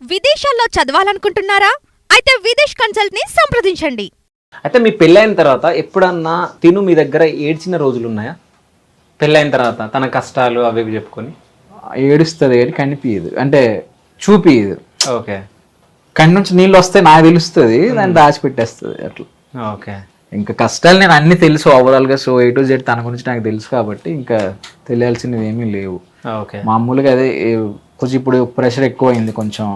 విదేశాల్లో చదవాలనుకుంటున్నారా? అయితే విదేశ్ కన్సల్ట్ ని సంప్రదించండి. అయితే మీ పెళ్ళైన తర్వాత ఎప్పుడన్నా తిను మీ దగ్గర ఏడ్చిన రోజులు ఉన్నాయా? పెళ్ళైన తర్వాత తన కష్టాలు అవి ఇవి చెప్పుకొని. ఏడుస్తుంది కానీ కనిపించదు, అంటే చూపియదు. ఓకే కಣ್ಣి నుంచి నీళ్ళు వస్తే నాకు తెలుస్తుంది, దాన్ని దాచిపెట్టేస్తుంది అట్లా. ఓకే ఇంకా కష్టాలు నేను అన్ని తెలుసు ఓవరాల్గా. సో A to Z తన గురించి నాకు తెలుసు కాబట్టి ఇంకా తెలియాల్సినవి ఏమీ లేవు. ఓకే మామూలుగా అదే కొంచెం ఇప్పుడు ప్రెషర్ ఎక్కువ అయింది, కొంచెం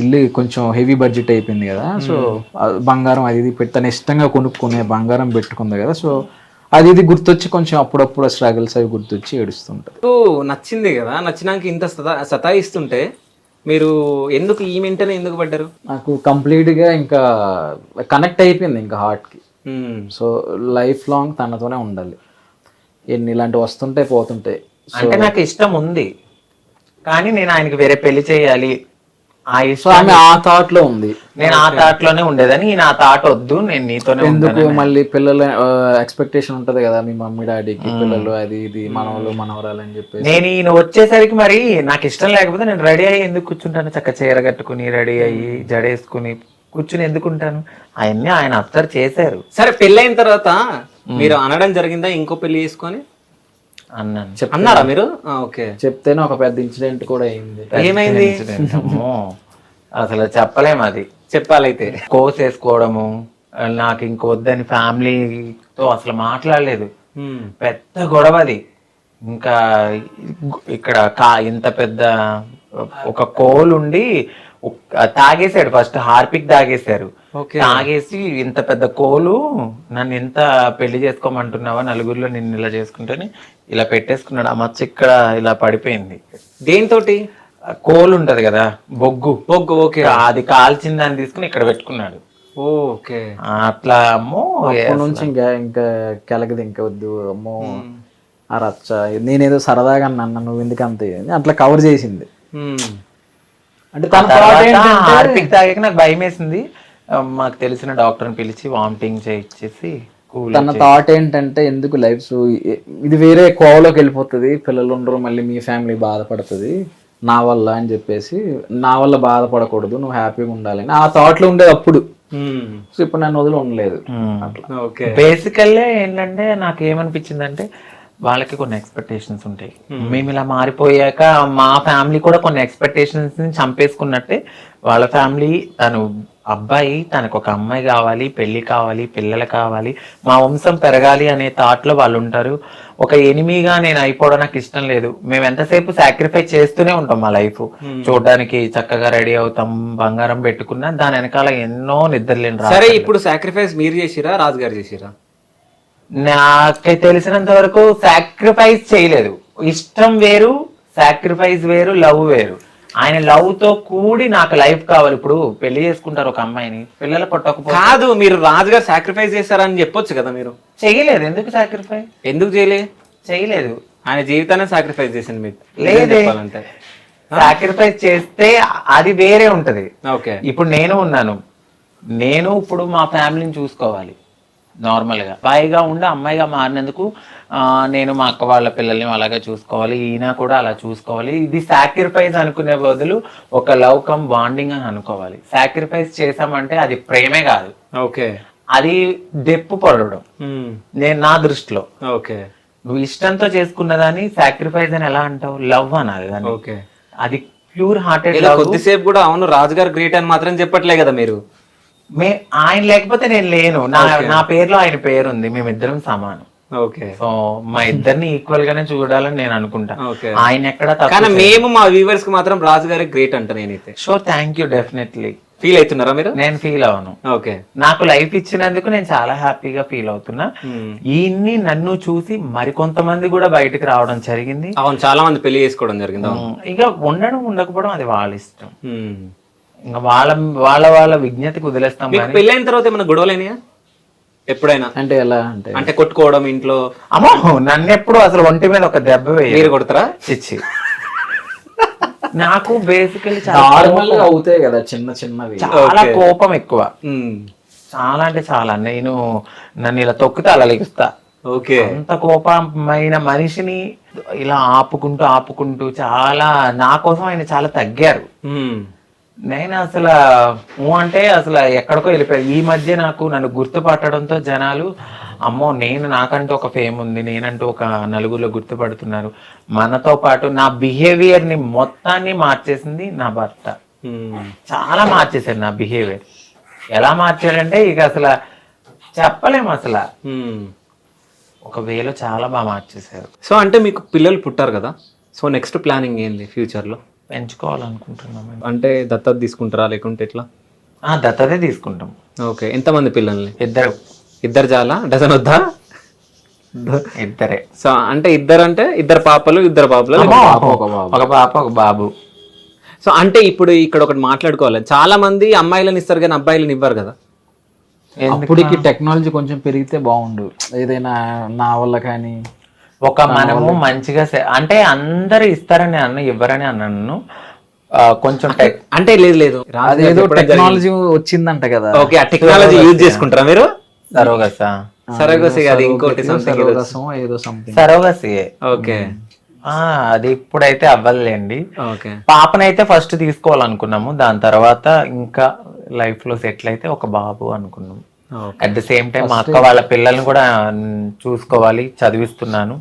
ఇల్లు కొంచెం హెవీ బడ్జెట్ అయిపోయింది కదా. సో బంగారం అది ఇది పెట్టి తను ఇష్టంగా కొనుక్కునే బంగారం పెట్టుకుంది కదా. సో అది ఇది గుర్తొచ్చి కొంచెం అప్పుడప్పుడు స్ట్రగుల్స్ అవి గుర్తొచ్చి ఏడుస్తుంటారు. నచ్చింది కదా, నచ్చినాక ఇంత సతాయిస్తుంటే మీరు ఎందుకు ఈ వెంటనే ఎందుకు పడ్డారు? నాకు కంప్లీట్గా ఇంకా కనెక్ట్ అయిపోయింది ఇంకా హార్ట్కి. సో లైఫ్ లాంగ్ తనతోనే ఉండాలి. ఎన్ని ఇలాంటివి వస్తుంటాయి పోతుంటాయి. అంటే నాకు ఇష్టం ఉంది కానీ నేను ఆయనకి వేరే పెళ్లి చేయాలి ఆ సో ఇష్టం ఆమె ఆ థాట్ లో ఉంది. నేను ఆ థాట్ లోనే ఉండేదని, ఈయన ఆ థాట్ వద్దు, నేను నీతోనే ఎందుకు ఉంటానని. మళ్ళీ పిల్లల ఎక్స్పెక్టేషన్ ఉంటది కదా, మీ మమ్మీ డాడీకి పిల్లలు అది ఇది మనవలు మనవరాలు అని చెప్పేసి. నేను ఈయన వచ్చేసరికి మరి నాకు ఇష్టం లేకపోతే నేను రెడీ అయ్యి ఎందుకు కూర్చుంటాను? చక్క చీర కట్టుకుని రెడీ అయ్యి జడేసుకుని కూర్చుని ఎందుకుంటాను? అవన్నీ ఆయన అబ్జర్వ్ చేశారు. సరే పెళ్ళైన తర్వాత మీరు అనడం జరిగిందా ఇంకో పెళ్లి చేసుకొని? అన్నాను. అన్నారా మీరు? ఓకే చెప్తేనే ఒక పెద్ద ఇన్సిడెంట్ కూడా అయింది. ఏమైంది? అమ్మో, అసలు చెప్పలేము. అది చెప్పాలైతే. కోర్స్ వేసుకోవడము, నాకు ఇంక వద్దని ఫ్యామిలీతో అసలు మాట్లాడలేదు. పెద్ద గొడవ అది. ఇంకా ఇక్కడ ఇంత పెద్ద ఒక కోల్ ఉండి తాగేశాడు. First Harpic తాగేశారు. తాగేసి ఇంత పెద్ద కోలు నన్ను ఎంత పెళ్లి చేసుకోమంటున్నావా, నలుగురిలో నిన్ను ఇలా చేసుకుంటేనే ఇలా పెట్టేసుకున్నాడు. ఆ మచ్చ ఇక్కడ ఇలా పడిపోయింది. దేనితోటి? కోలు ఉంటది కదా, బొగ్గు. ఓకే అది కాల్చిన దాన్ని తీసుకుని ఇక్కడ పెట్టుకున్నాడు. ఓకే అట్లా అమ్మో. అప్పటి నుంచి ఇంకా కెలగదు, ఇంకా వద్దు అమ్మో ఆ రచ్చ. నేనేదో సరదాగా అన్నా, నువ్వు ఎందుకు అంతే అట్లా కవర్ చేసింది. అంటే తన thought ఏంటంటే, హార్పిక్ తాగాక నాకు భయం వేసింది. మాకు తెలిసిన డాక్టర్ని పిలిచి వామిటింగ్ చేయించేసి తన థాట్ ఏంటంటే ఎందుకు లైఫ్ ఇది వేరే కోవలోకి వెళ్ళిపోతుంది, పిల్లలు ఉండరు, మళ్ళీ మీ ఫ్యామిలీ బాధపడుతుంది నా వల్ల అని చెప్పేసి, నా వల్ల బాధపడకూడదు, నువ్వు హ్యాపీగా ఉండాలని ఆ థాట్ లో ఉండేది అప్పుడు. సో ఇప్పుడు నన్ను వదిలి ఉండలేదు. బేసికల్లీ ఏంటంటే నాకు ఏమనిపించింది అంటే, వాళ్ళకి కొన్ని ఎక్స్పెక్టేషన్స్ ఉంటాయి. మేము ఇలా మారిపోయాక మా ఫ్యామిలీ కూడా కొన్ని ఎక్స్పెక్టేషన్స్ ని చంపేసుకున్నట్టే. వాళ్ళ ఫ్యామిలీ తను అబ్బాయి, తనకు ఒక అమ్మాయి కావాలి, పెళ్లి కావాలి, పిల్లలు కావాలి, మా వంశం పెరగాలి అనే థాట్ లో వాళ్ళు ఉంటారు. ఒక ఎనిమిగా నేను అయిపోవడం నాకు ఇష్టం లేదు. మేము ఎంతసేపు సాక్రిఫైస్ చేస్తూనే ఉంటాం. మా లైఫ్ చూడడానికి చక్కగా రెడీ అవుతాం, బంగారం పెట్టుకున్నా దాని వెనకాల ఎన్నో నిద్రలేని. సరే ఇప్పుడు సాక్రిఫైస్ మీరు చేసిరా, రాజుగారు చేసిరా? నాకు తెలిసినంత వరకు సాక్రిఫైస్ చేయలేదు. ఇష్టం వేరు, సాక్రిఫైస్ వేరు, లవ్ వేరు. ఆయన లవ్ తో కూడి నాకు లైఫ్ కావాలి. ఇప్పుడు పెళ్లి చేసుకుంటారు ఒక అమ్మాయిని, పిల్లలు పుట్టకపోతే కాదు, మీరు రాజుగారు సాక్రిఫైస్ చేశారని చెప్పొచ్చు కదా. మీరు చేయలేదు. ఎందుకు సాక్రిఫైస్? ఎందుకు చేయలేదు. ఆయన జీవితాన్ని సాక్రిఫైస్ చేసింది మీకు లేదే. చెప్పాలంటే సాక్రిఫైస్ చేస్తే అది వేరే ఉంటది. ఓకే ఇప్పుడు నేను ఉన్నాను, నేను ఇప్పుడు మా ఫ్యామిలీని చూసుకోవాలి. నార్మల్ గా అబ్బాయిగా ఉండి అమ్మాయిగా మారినందుకు నేను మా అక్క వాళ్ళ పిల్లల్ని అలాగే చూసుకోవాలి, ఈయన కూడా అలా చూసుకోవాలి. ఇది సాక్రిఫైస్ అనుకునే బదులు ఒక లవ్ కమ్ బాండింగ్ అని అనుకోవాలి. సాక్రిఫైస్ చేసామంటే అది ప్రేమే కాదు, ఓకే అది దెప్పు పడడం. నేను నా దృష్టిలో ఓకే నువ్వు ఇష్టంతో చేసుకున్నదాన్ని సాక్రిఫైస్ అని ఎలా అంటావు? లవ్ అనాలి దాన్ని. ఓకే అది ప్యూర్ హార్టెడ్. కొద్దిసేపు కూడా అవును రాజుగారు గ్రేట్ అని మాత్రం చెప్పట్లే కదా మీరు. ఆయన లేకపోతే నేను లేను. నా పేరులో ఆయన పేరు ఉంది, మేమిద్దరం సమానం. ఓకే సో మా ఇద్దరిని ఈక్వల్ గానే చూడాలని నేను అనుకుంటా. ఆయన ఎక్కడ కానీ మేము మా వ్యూవర్స్ కి మాత్రం రాజుగారి గ్రేట్ అంట నేనైతే. Sure, thank you, definitely. Feel అవుతున్నారా మీరు? నేను ఫీల్ అవను. ఓకే నాకు లైఫ్ ఇచ్చినందుకు నేను చాలా హ్యాపీగా ఫీల్ అవుతున్నా. ఈయన్ని నన్ను చూసి మరికొంతమంది కూడా బయటకు రావడం జరిగింది. అవును, చాలా మంది పెళ్లి చేసుకోవడం జరిగింది. ఇక ఉండడం ఉండకపోవడం అది వాళ్ళ ఇష్టం. ఇంకా వాళ్ళ వాళ్ళ విజ్ఞతకి వదిలేస్తాం. పెళ్ళైన తర్వాత ఏమైనా గొడవలేనియా ఎప్పుడైనా? అంటే ఎలా అంటే కొట్టుకోవడం ఇంట్లో? అమ్మో, నన్ను ఎప్పుడు అసలు ఒంటి మీద ఒక దెబ్బ మీరు కొడతారా? చిచ్చి. నాకు బేసికలీ నార్మల్ గా అవుతాయి కదా చిన్న చిన్నవి. చాలా కోపం ఎక్కువ, చాలా అంటే చాలా. నన్ను ఇలా తొక్కితే అలా లెగుస్తా. ఓకే. అంత కోపమైన మనిషిని ఇలా ఆపుకుంటూ ఆపుకుంటూ చాలా నా కోసం ఆయన చాలా తగ్గారు. నేను అసలు అంటే అసలు ఎక్కడికో వెళ్ళిపోయాను. ఈ మధ్య నన్ను గుర్తుపట్టడంతో జనాలు అమ్మో నాకంటూ ఒక ఫేమ్ ఉంది, నేనంటూ ఒక నలుగురిలో గుర్తుపడుతున్నారు. మనతో పాటు నా బిహేవియర్ ని మొత్తాన్ని మార్చేసింది నా భర్త. చాలా మార్చేశారు నా బిహేవియర్. ఎలా మార్చాడంటే ఇక అసలు చెప్పలేము అసలు. ఒక వేలో చాలా బాగా మార్చేశారు. సో అంటే మీకు పిల్లలు పుట్టారు కదా, సో నెక్స్ట్ ప్లానింగ్ ఏంది ఫ్యూచర్లో? పెంచుకోవాలనుకుంటున్నాం. అంటే దత్తత తీసుకుంటారా లేకుంటే ఎట్లా? దత్తతే తీసుకుంటాం. ఓకే. ఎంతమంది పిల్లల్ని? ఇద్దరు చాలా, డజన్ వద్దా? ఇద్దరే. సో అంటే ఇద్దరు పాపలు ఒక పాప ఒక బాబు. సో అంటే ఇప్పుడు ఇక్కడ ఒకటి మాట్లాడుకోవాలి, చాలా మంది అమ్మాయిలను ఇస్తారు కానీ అబ్బాయిలను ఇవ్వరు కదా. అప్పటికి టెక్నాలజీ కొంచెం పెరిగితే బాగుండు, ఏదైనా నా వల్ల కానీ మనము మంచిగా అంటే అందరు ఇస్తారని ఇవ్వరని అన్నాను. కొంచెం అంటే లేదు అదేదో టెక్నాలజీ వచ్చిందంట కదా. ఓకే, ఆ టెక్నాలజీ యూజ్ చేసుకుంటారా మీరు? సరోగసి అది ఇంకోటి ఏదో సంథింగ్ సరోగసి. ఓకే. అది ఇప్పుడైతే అవ్వలేండి. ఓకే. పాపనైతే ఫస్ట్ తీసుకోవాలనుకున్నాము, దాని తర్వాత ఇంకా లైఫ్ లో సెటిల్ అయితే ఒక బాబు అనుకున్నాము. అట్ ద సేమ్ టైం మా అక్క వాళ్ళ పిల్లల్ని కూడా చూసుకోవాలి, చదివిస్తున్నాను.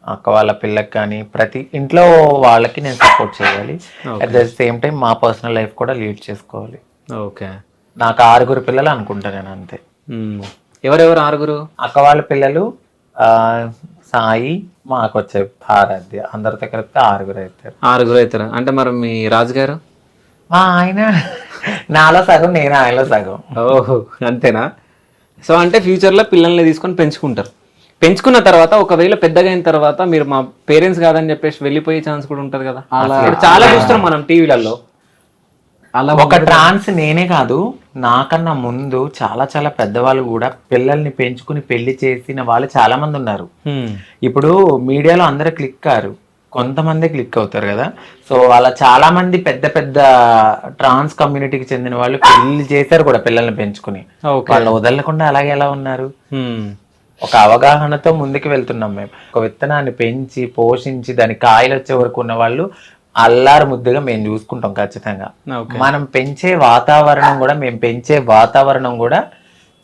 అక్క వాళ్ళ పిల్లకి కానీ ప్రతి ఇంట్లో వాళ్ళకి నేను సపోర్ట్ చేయాలి. అట్ ద సేమ్ టైం మా పర్సనల్ లైఫ్ కూడా లీడ్ చేసుకోవాలి. ఓకే. నాకు 6 పిల్లలు అనుకుంటా నేను, అంతే. ఎవరెవరు 6? అక్క వాళ్ళ పిల్లలు సాయి, మాకు వచ్చే ఆరాధ్య, అందరితో కలిపితే 6 అవుతారు. అంటే మరి మీ రాజుగారు? ఆయన నాలో సగం, నేను ఆయనలో సగం. ఓహో, అంతేనా? సో అంటే ఫ్యూచర్లో పిల్లల్ని తీసుకొని పెంచుకుంటారు. పెంచుకున్న తర్వాత ఒకవేళ పెద్దగా అయిన తర్వాత మీరు మా పేరెంట్స్ కాదని చెప్పేసి వెళ్ళిపోయే ఛాన్స్ కూడా ఉంటది కదా. చాలా చూస్తున్నాం మనం టీవీలలో. అలా ఒక ట్రాన్స్ నేనే కాదు, నాకన్నా ముందు చాలా చాలా పెద్దవాళ్ళు కూడా పిల్లల్ని పెంచుకుని పెళ్లి చేసిన వాళ్ళు చాలా మంది ఉన్నారు. ఇప్పుడు మీడియాలో అందరూ క్లిక్ కారు, కొంతమంది క్లిక్ అవుతారు కదా. సో అలా చాలా మంది పెద్ద పెద్ద ట్రాన్స్ కమ్యూనిటీకి చెందిన వాళ్ళు పెళ్లి చేశారు కూడా పిల్లల్ని పెంచుకుని. వాళ్ళు వదలకుండా అలాగే ఎలా ఉన్నారు. ఒక అవగాహనతో ముందుకు వెళ్తున్నాం మేము. ఒక విత్తనాన్ని పెంచి పోషించి దాని కాయలు వచ్చే వరకు ఉన్న వాళ్ళు అల్లారు ముద్దుగా మేము చూసుకుంటాం ఖచ్చితంగా. మనం పెంచే వాతావరణం కూడా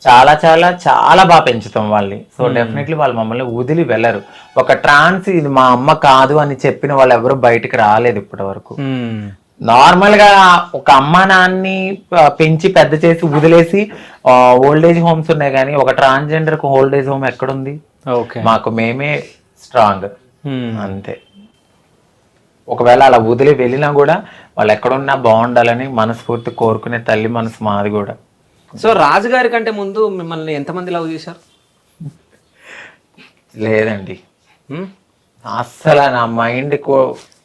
చాలా చాలా చాలా బాగా పెంచుతాం వాళ్ళని. సో డెఫినెట్లీ వాళ్ళు మమ్మల్ని వదిలి వెళ్ళరు. ఒక ట్రాన్స్ ఇది మా అమ్మ కాదు అని చెప్పిన వాళ్ళు ఎవరు బయటకు రాలేదు ఇప్పటి వరకు. నార్మల్ గా ఒక అమ్మ నాన్ని పెంచి పెద్ద చేసి వదిలేసి ఓల్డేజ్ హోమ్స్ ఉన్నాయి, కానీ ఒక ట్రాన్స్జెండర్ కు ఓల్డేజ్ హోమ్ ఎక్కడుంది? మాకు మేమే స్ట్రాంగ్, అంతే. ఒకవేళ అలా వదిలి వెళ్ళినా కూడా వాళ్ళు ఎక్కడున్నా బాగుండాలని మనస్ఫూర్తి కోరుకునే తల్లి మనసు మాది కూడా. సో రాజుగారి కంటే ముందు మిమ్మల్ని ఎంతమంది లవ్ చేశారు? లేదండి, అస్సలు నా మైండ్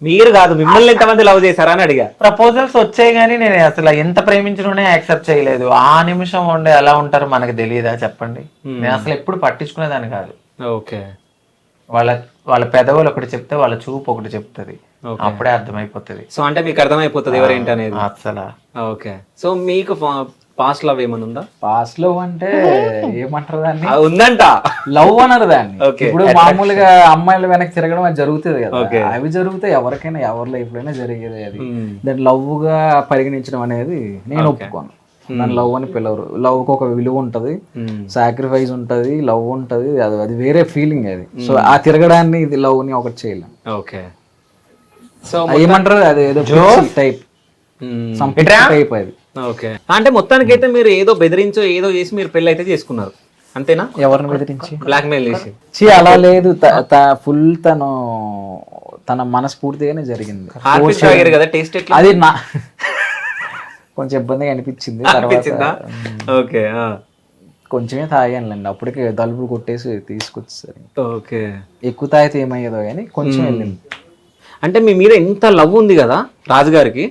మీరు కాదు, మిమ్మల్ని ఎంతమంది లవ్ చేశారా అని అడిగా. ప్రపోజల్స్ వచ్చాయి కానీ నేను అసలు ఎంత ప్రేమించడం యాక్సెప్ట్ చేయలేదు. ఆ నిమిషం ఉండే ఎలా ఉంటారో మనకు తెలియదా చెప్పండి. నేను అసలు ఎప్పుడు పట్టించుకునేదాన్ని కాదు. ఓకే. వాళ్ళ పెదవులు ఒకటి చెప్తే వాళ్ళ చూపు ఒకటి చెప్తుంది, అప్పుడే అర్థమైపోతుంది. సో అంటే మీకు అర్థమైపోతుంది ఎవరేంటి అనేది అసలు. ఓకే. సో మీకు పాస్ట్ లవ్ ఏమైనా ఉందా? పాస్ట్ లవ్ అంటే ఏమంటారు దాన్ని? ఉందంట, లవ్ అన్నారు దాన్ని. ఇప్పుడు మామూలుగా అమ్మాయిల వెనక్కి తిరగడం అది జరుగుతుంది కదా, అవి జరిగితే ఎవరికైనా ఎవరి లైఫ్ లోనే జరిగేది. అది దాన్ని లవ్ గా పరిగణించడం అనేది నేను ఒప్పుకోను. దాని లవ్ అని పిలవరు. లవ్ కు ఒక విలువ ఉంటది, సాక్రిఫైస్ ఉంటది, లవ్ ఉంటది, అది వేరే ఫీలింగ్ అది. సో ఆ తిరగడాన్ని ఇది లవ్ ని ఒకటి చేయలేం. ఓకే. సో ఏమంటారు అది ఏదో టైప్ టైప్ అది. ఓకే. అంటే మొత్తానికి అయితే మీరు ఏదో బెదిరించో ఏదో చేసి మీరు పెళ్లి అయితే చేసుకున్నారు, అంతేనా? ఎవరిని బెదిరించి? బ్లాక్ మెయిల్ చేసి? అలా లేదు, ఫుల్ తన మనస్ఫూర్తిగానే జరిగింది. అది నా కొంచెం ఇబ్బందిగా అనిపించింది. ఓకే. కొంచెమే తాగానులేండి, అప్పటికే తలుపులు కొట్టేసి తీసుకొచ్చేసరి. ఓకే. ఎక్కువ తాగితే ఏమయ్యేదో కానీ కొంచెం వెళ్ళింది. అంటే మీ మీద ఎంత లవ్ ఉంది కదా రాజుగారికి.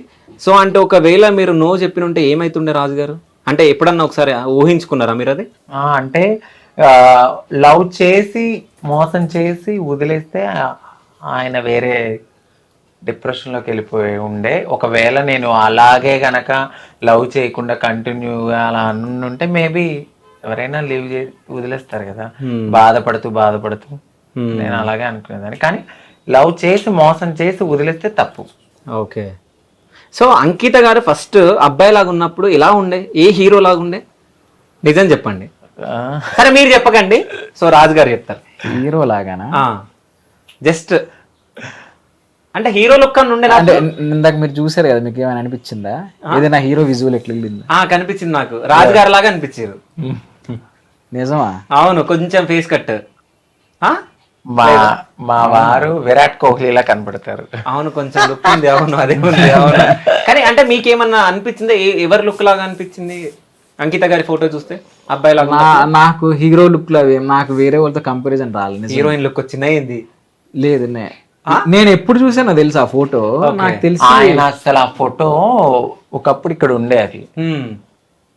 సో అంటే ఒకవేళ మీరు నో చెప్పిన ఉంటే ఏమైతుండే రాజుగారు? అంటే ఎప్పుడన్నా ఒకసారి ఊహించుకున్నారా మీరు అది? అంటే లవ్ చేసి మోసం చేసి వదిలేస్తే ఆయన వేరే డిప్రెషన్లోకి వెళ్ళిపోయి ఉండే. ఒకవేళ నేను అలాగే గనక లవ్ చేయకుండా కంటిన్యూగా అలా అనుంటే మేబీ ఎవరైనా లీవ్ చేసి వదిలేస్తారు కదా, బాధపడుతూ నేను అలాగే అనుకునేదాన్ని. కానీ లవ్ చేసి మోసం చేసి వదిలేస్తే తప్పు. ఓకే. సో అంకిత గారు ఫస్ట్ అబ్బాయి లాగా ఉన్నప్పుడు ఎలా ఉండే, ఏ హీరో లాగా ఉండే, నిజం చెప్పండి. సరే మీరు చెప్పకండి, సో రాజు గారు చెప్తారు. హీరో లాగానా? జస్ట్ అంటే హీరో లుక్ అని ఉండే. అంటే ఇందాక మీరు చూసారు కదా, మీకు ఏమైనా అనిపించిందా ఏదైనా హీరో విజువల్ ఎట్లా వెళ్ళిందా? కనిపించింది నాకు, రాజు గారు లాగా అనిపించారు. నిజమా? అవును, కొంచెం ఫేస్ కట్. మా వారు విరాట్ కోహ్లీలా కనపడతారు. అవును, కొంచెం లుక్ ఉంది. అవును, అదే ఉంది. అవును, కానీ అంటే మీకేమన్నా అనిపించిందా, ఎవరి లుక్ లాగా అనిపించింది అంకిత గారి ఫోటో చూస్తే? అబ్బాయి లాగా? నాకు హీరో లుక్ లో నాకు వేరే వాళ్ళతో కంపారిజన్ రాలేదు. హీరోయిన్ లుక్ వచ్చిందా ఏంది? లేదు, నేను ఎప్పుడు చూసానో తెలుసు ఆ ఫోటో. నాకు తెలిసి ఆయన అసలు ఆ ఫోటో ఒకప్పుడు ఇక్కడ ఉండే, అది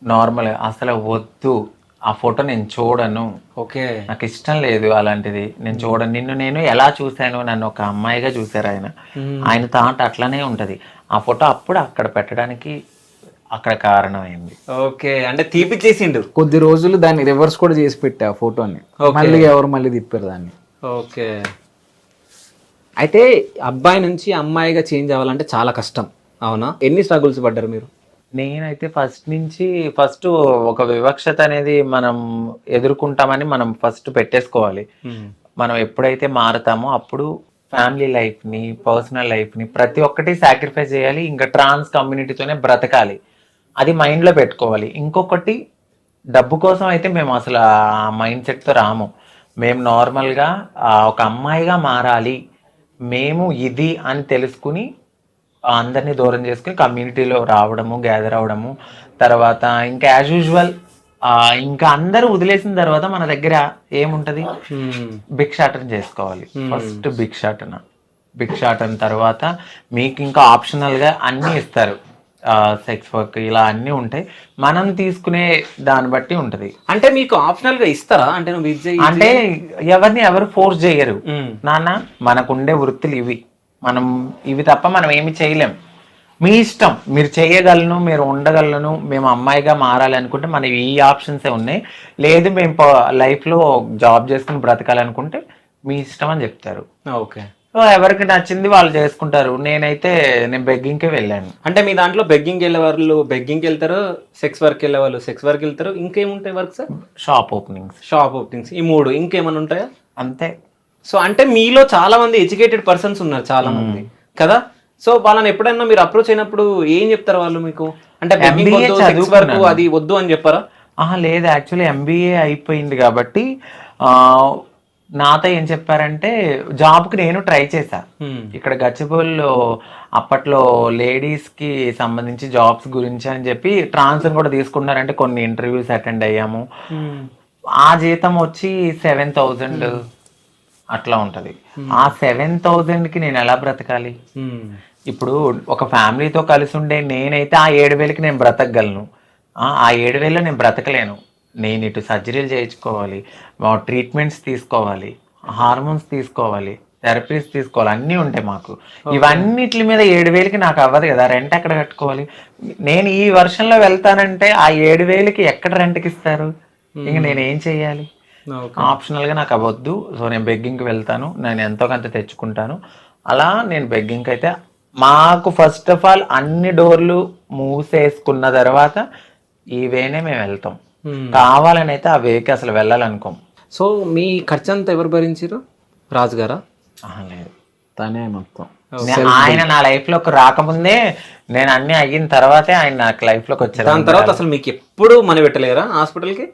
నార్మల్, అసలు వద్దు ఆ ఫోటో నేను చూడను. ఓకే, నాకు ఇష్టం లేదు అలాంటిది, నేను చూడను. నేను ఎలా చూశాను, నన్ను ఒక అమ్మాయిగా చూశారు ఆయన. ఆయన థాట్ అట్లనే ఉంటది. ఆ ఫోటో అప్పుడు అక్కడ పెట్టడానికి అక్కడ కారణమైంది. ఓకే, అంటే తీపిచ్చేసిండు. కొద్ది రోజులు దాన్ని రివర్స్ కూడా చేసి పెట్టా ఆ ఫోటోని, మళ్ళీ ఎవరు మళ్ళీ తిప్పారు దాన్ని. ఓకే, అయితే అబ్బాయి నుంచి అమ్మాయిగా చేంజ్ అవ్వాలంటే చాలా కష్టం, అవునా? ఎన్ని స్ట్రగుల్స్ పడ్డారు మీరు? నేనైతే ఫస్ట్ ఒక వివక్షత అనేది మనం ఎదుర్కొంటామని మనం ఫస్ట్ పెట్టేసుకోవాలి. మనం ఎప్పుడైతే మారుతామో అప్పుడు ఫ్యామిలీ లైఫ్ని, పర్సనల్ లైఫ్ని ప్రతి ఒక్కటి సాక్రిఫైస్ చేయాలి. ఇంకా ట్రాన్స్ కమ్యూనిటీతోనే బ్రతకాలి, అది మైండ్లో పెట్టుకోవాలి. ఇంకొకటి, డబ్బు కోసం అయితే మేము అసలు ఆ మైండ్ సెట్తో రాము. మేము నార్మల్గా ఒక అమ్మాయిగా మారాలి, మేము ఇది అని తెలుసుకుని అందరినీ దూరం చేసుకుని కమ్యూనిటీలో రావడము, గ్యాదర్ అవ్వడము. తర్వాత ఇంకా యాజ్ యూజువల్ ఇంకా అందరూ వదిలేసిన తర్వాత మన దగ్గర ఏముంటది, భిక్షాటన చేసుకోవాలి. ఫస్ట్ భిక్షాటన తర్వాత మీకు ఇంకా ఆప్షనల్గా అన్నీ ఇస్తారు, సెక్స్ వర్క్ ఇలా అన్నీ ఉంటాయి. మనం తీసుకునే దాన్ని బట్టి ఉంటది. అంటే మీకు ఆప్షనల్ గా ఇస్తారా? అంటే అంటే ఎవరిని ఎవరు ఫోర్స్ చేయరు నాన్న, మనకుండే వృత్తులు ఇవి, మనం ఇవి తప్ప మనం ఏమి చేయలేం, మీ ఇష్టం, మీరు చేయగలను, మీరు ఉండగలను, మేము అమ్మాయిగా మారాలి అనుకుంటే మనకి ఈ ఆప్షన్సే ఉన్నాయి. లేదు మేము లైఫ్లో జాబ్ చేసుకుని బ్రతకాలనుకుంటే మీ ఇష్టం అని చెప్తారు. ఓకే, ఎవరికి నచ్చింది వాళ్ళు చేసుకుంటారు. నేను బెగ్గింగ్కే వెళ్ళాను. అంటే మీ దాంట్లో బెగ్గింగ్ వెళ్ళే వాళ్ళు బెగ్గింగ్కి వెళ్తారు, సెక్స్ వర్క్ వెళ్ళే వాళ్ళు సెక్స్ వర్క్ వెళ్తారు, ఇంకేముంటాయి వర్క్ సార్? షాప్ ఓపెనింగ్స్, ఈ 3 ఇంకేమైనా ఉంటాయా? అంతే. సో అంటే మీలో చాలా మంది ఎడ్యుకేటెడ్ పర్సన్స్ ఉన్నారు, చాలా మంది కదా. సో వాళ్ళని ఎప్పుడైనా మీరు అప్రోచ్ అయినప్పుడు ఏం చెప్తారు వాళ్ళు మీకు? అంటే సెక్స్ వర్క్ అది వద్దు అని చెప్పారా? లేదు, యాక్చువల్లీ MBA అయిపోయింది కాబట్టి నాతో ఏం చెప్పారంటే, జాబ్కి నేను ట్రై చేశా. ఇక్కడ గచ్చిబౌలిలో అప్పట్లో లేడీస్కి సంబంధించి జాబ్స్ గురించి అని చెప్పి ట్రాన్స్ కూడా తీసుకున్నారంటే కొన్ని ఇంటర్వ్యూస్ అటెండ్ అయ్యాము. ఆ జీతం వచ్చి 7,000 అట్లా ఉంటది. ఆ 7,000కి నేను ఎలా బ్రతకాలి? ఇప్పుడు ఒక ఫ్యామిలీతో కలిసి ఉండే నేనైతే ఆ 7,000కి నేను బ్రతకగలను, ఆ 7,000లో నేను బ్రతకలేను. నేను ఇటు సర్జరీలు చేయించుకోవాలి, ట్రీట్మెంట్స్ తీసుకోవాలి, హార్మోన్స్ తీసుకోవాలి, థెరపీస్ తీసుకోవాలి, అన్నీ ఉంటాయి మాకు. ఇవన్నిటి మీద 7,000కి నాకు అవ్వదు కదా, రెంట్ ఎక్కడ కట్టుకోవాలి? నేను ఈ వర్షంలో వెళ్తానంటే ఆ 7,000కి ఎక్కడ రెంట్కి ఇస్తారు? ఇంక నేనేం చెయ్యాలి? ఆప్షనల్గా నాకు అవ్వద్దు. సో నేను బెగ్గింగ్కి వెళ్తాను, నేను ఎంతో కొంత తెచ్చుకుంటాను. అలా నేను బెగ్గింగ్కి అయితే మాకు ఫస్ట్ ఆఫ్ ఆల్ అన్ని డోర్లు మూసేసుకున్న తర్వాత ఈ వేనే మేము వెళ్తాం. కావాలని అయితే ఆ వేకి అసలు వెళ్ళాలనుకోం. సో మీ ఖర్చు అంతా ఎవరు భరించారు? రాజు గారా? లేదు, తనే మొత్తం. ఆయన నా లైఫ్ లోకి రాకముందే, నేను అన్ని అయిన తర్వాతే ఆయన నాకు లైఫ్ లోకి వచ్చారు. దాని తర్వాత అసలు మీకు ఎప్పుడు మనీ పెట్టలేరా హాస్పిటల్కి?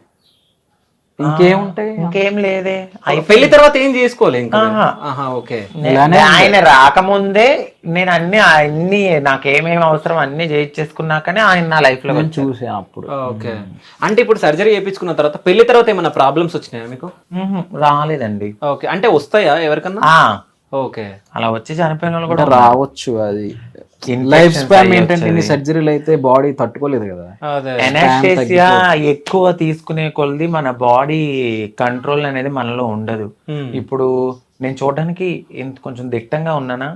ఇంకేం లేదే. పెళ్లి తర్వాత ఏం చేసుకోవాలి ఇంకా? ఓకే, ఆయన రాకముందే నేను అన్ని నాకేమేమి అవసరం అన్ని చేయించేసుకున్నాకనే ఆయన నా లైఫ్ లో చూసాను అప్పుడు. ఓకే, అంటే ఇప్పుడు సర్జరీ చేయించుకున్న తర్వాత పెళ్లి తర్వాత ఏమైనా ప్రాబ్లమ్స్ వచ్చినాయా మీకు? రాలేదండి. ఓకే, అంటే వస్తాయా ఎవరికన్నా? ఓకే, అలా వచ్చి చనిపోయిన వాళ్ళు కూడా రావచ్చు. అది లైఫ్ స్పాన్ ఏంటంటే ఇన్ని సర్జరీలు అయితే బాడీ తట్టుకోలేదు కదా. ఎనాస్థేసియా ఎక్కువ తీసుకునే కొలది మన బాడీ కంట్రోల్ అనేది మనలో ఉండదు. ఇప్పుడు నేను చూడడానికి కొంచెం దిట్టంగా ఉన్నానా,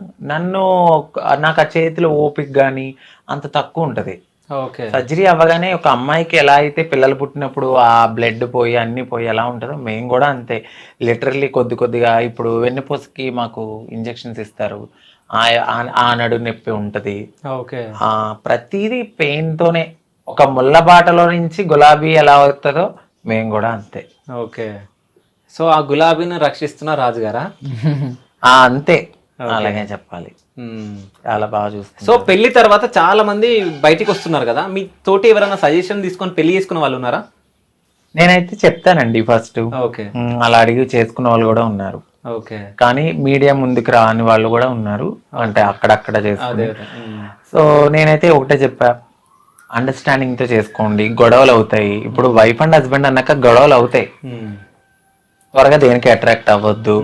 నాకు ఆ చేతిలో ఓపిక గానీ అంత తక్కువ ఉంటది. ఓకే. సర్జరీ అవ్వగానే ఒక అమ్మాయికి ఎలా అయితే పిల్లలు పుట్టినప్పుడు ఆ బ్లడ్ పోయి అన్ని పోయి ఎలా ఉంటుందో మేము కూడా అంతే. లిటరల్లీ కొద్దిగా ఇప్పుడు వెన్నుపూసకి మాకు ఇంజెక్షన్స్ ఇస్తారు, ఆ నడు నొప్పి ఉంటుంది, ఓకే. ప్రతిదీ పెయిన్ తోనే. ఒక ముళ్ళ బాటలో నుంచి గులాబీ ఎలా అవుతుందో మేము కూడా అంతే. ఓకే. సో ఆ గులాబీని రక్షిస్తున్న రాజుగారా? అంతే, అలాగే చెప్పాలి. చాలా బాగా చూస్తాం. సో పెళ్లి తర్వాత చాలా మంది బయటికి వస్తున్నారు కదా, మీ తోటి ఎవరైనా సజెషన్ తీసుకొని పెళ్లి చేసుకున్న వాళ్ళు ఉన్నారా? నేనైతే చెప్తానండి ఫస్ట్. ఓకే. అలా అడిగి చేసుకున్న వాళ్ళు కూడా ఉన్నారు. ఓకే. కానీ మీడియా ముందుకు రాని వాళ్ళు కూడా ఉన్నారు, అంటే అక్కడక్కడ చేసుకుని. సో నేనైతే ఒకటే చెప్పా, అండర్స్టాండింగ్ తో చేసుకోండి. గొడవలు అవుతాయి, ఇప్పుడు వైఫ్ అండ్ హస్బెండ్ అన్నాక గొడవలు అవుతాయి. త్వరగా దేనికి అట్రాక్ట్ అవ్వద్దు.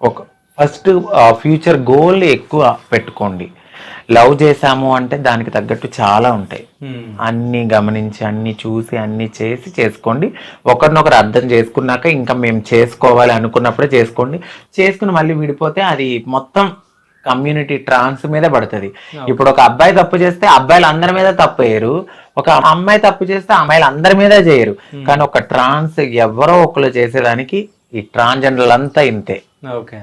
ఒక ఫస్ట్ ఫ్యూచర్ గోల్ ఎక్కువ పెట్టుకోండి. లవ్ చేసాము అంటే దానికి తగ్గట్టు చాలా ఉంటాయి. అన్ని గమనించి అన్ని చూసి అన్ని చేసి చేసుకోండి. ఒకరినొకరు అర్థం చేసుకున్నాక ఇంకా మేము చేసుకోవాలి అనుకున్నప్పుడే చేసుకోండి. చేసుకుని మళ్ళీ విడిపోతే అది మొత్తం కమ్యూనిటీ ట్రాన్స్ మీద పడుతుంది. ఇప్పుడు ఒక అబ్బాయి తప్పు చేస్తే అబ్బాయిలు అందరి మీద తప్పు వేయరు, ఒక అమ్మాయి తప్పు చేస్తే అమ్మాయిలు అందరి మీద చేయరు. కానీ ఒక ట్రాన్స్ ఎవరో ఒకరు చేసేదానికి ఈ ట్రాన్స్జెండర్లు అంతా ఇంతే. ఓకే.